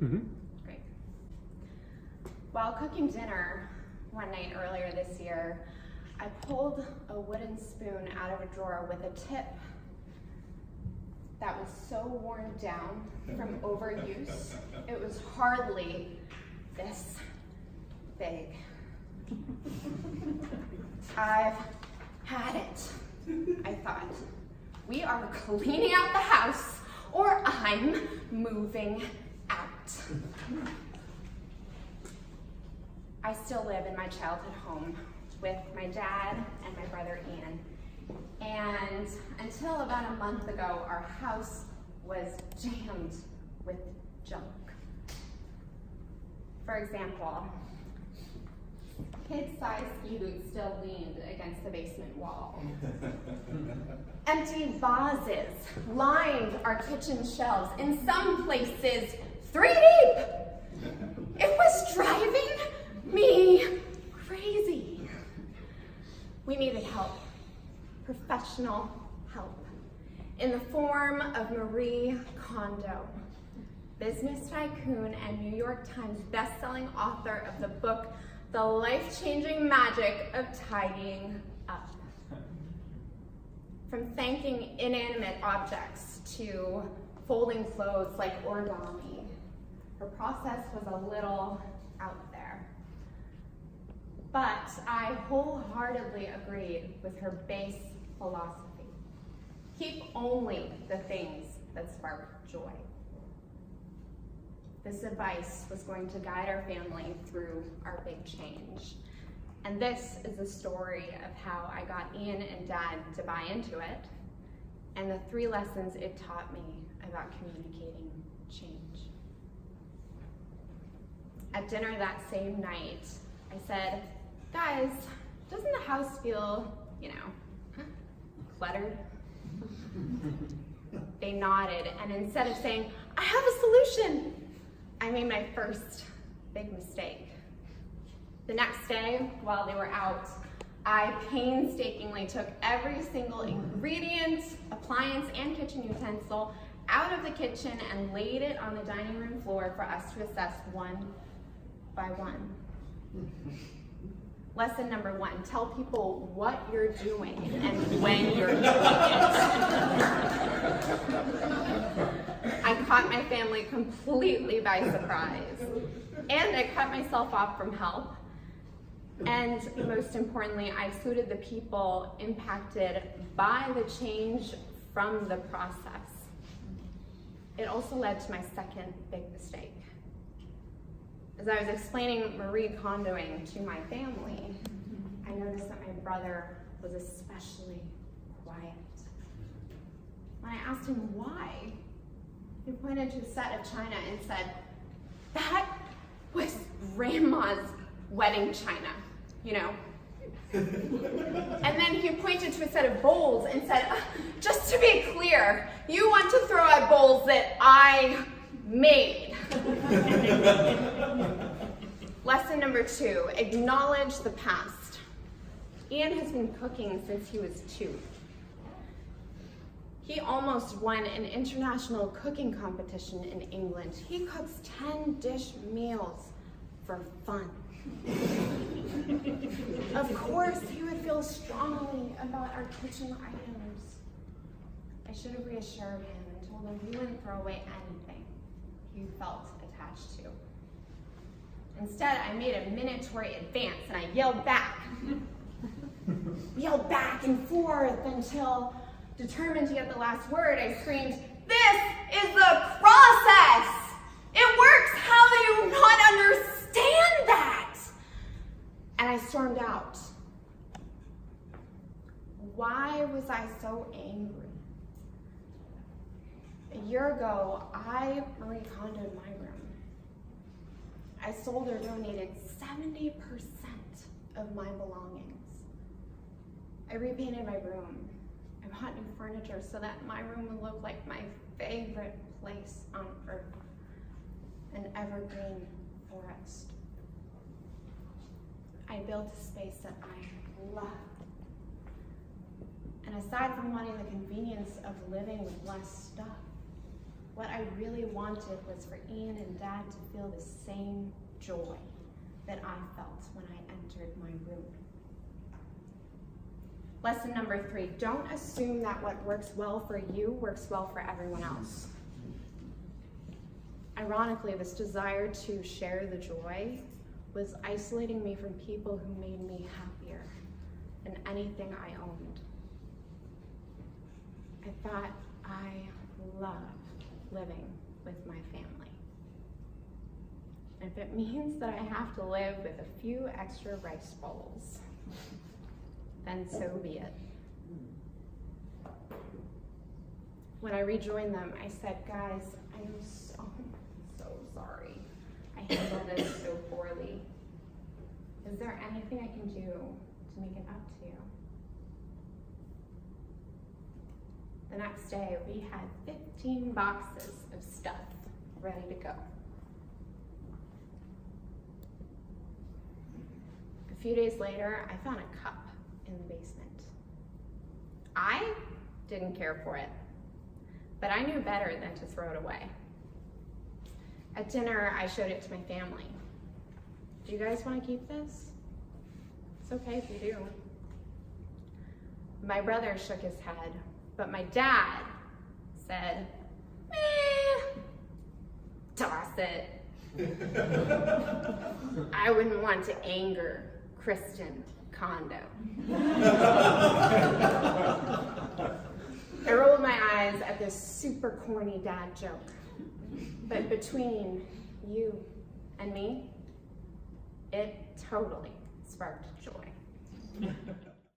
Mm-hmm. Great. While cooking dinner one night earlier this year, I pulled a wooden spoon out of a drawer with a tip that was so worn down from overuse, it was hardly this big. I've had it, I thought. We are cleaning out the house, or I'm moving out. I still live in my childhood home with my dad and my brother Ian. And until about a month ago, our house was jammed with junk. For example, kid-sized ski boots still leaned against the basement wall. Empty vases lined our kitchen shelves, in some places 3 deep. It was driving me crazy. We needed help, professional help, in the form of Marie Kondo, business tycoon and New York Times bestselling author of the book, The Life-Changing Magic of Tidying Up. From thanking inanimate objects to folding clothes like origami, her process was a little out there. But I wholeheartedly agreed with her base philosophy. Keep only the things that spark joy. This advice was going to guide our family through our big change. And this is the story of how I got Ian and Dad to buy into it, and the 3 lessons it taught me about communicating change. At dinner that same night, I said, guys, doesn't the house feel, cluttered? They nodded, and instead of saying, I have a solution, I made my first big mistake. The next day, while they were out, I painstakingly took every single ingredient, appliance, and kitchen utensil out of the kitchen and laid it on the dining room floor for us to assess one by one. Lesson number 1, tell people what you're doing and when you're doing it. I caught my family completely by surprise, and I cut myself off from help. And most importantly, I excluded the people impacted by the change from the process. It also led to my second big mistake. As I was explaining Marie Kondoing to my family, I noticed that my brother was especially quiet. When I asked him why, he pointed to a set of china and said, that was Grandma's wedding china, And then he pointed to a set of bowls and said, just to be clear, you want to throw out bowls that I made. Lesson number 2, acknowledge the past. Ian has been cooking since he was 2. He almost won an international cooking competition in England. He cooks 10-dish meals for fun. Of course, he would feel strongly about our kitchen items. I should have reassured him and told him he wouldn't throw away anything he felt attached to. Instead, I made a minatory advance and I yelled back. Yelled back and forth until, determined to get the last word, I screamed, this is the process! It works! How do you not understand that? And I stormed out. Why was I so angry? A year ago, I Marie Kondoed my room. I sold or donated 70% of my belongings. I repainted my room. I bought new furniture so that my room would look like my favorite place on earth, an evergreen forest. I built a space that I love. And aside from wanting the convenience of living with less stuff, What I really wanted was for Ian and Dad to feel the same joy that I felt when I entered my room. Lesson number 3, don't assume that what works well for you works well for everyone else. Ironically, this desire to share the joy was isolating me from people who made me happier than anything I owned. I thought I loved living with my family. And if it means that I have to live with a few extra rice bowls, then so be it. When I rejoined them, I said, guys, I'm so sorry. I handled this so poorly. Is there anything I can do to make it up to you? The next day, we had 15 boxes of stuff ready to go. A few days later, I found a cup in the basement. I didn't care for it, but I knew better than to throw it away. At dinner, I showed it to my family. Do you guys want to keep this? It's okay if you do. My brother shook his head, but my dad said, toss it. I wouldn't want to anger Kristen, Kondo. I rolled my eyes at this super corny dad joke, but between you and me, it totally sparked joy.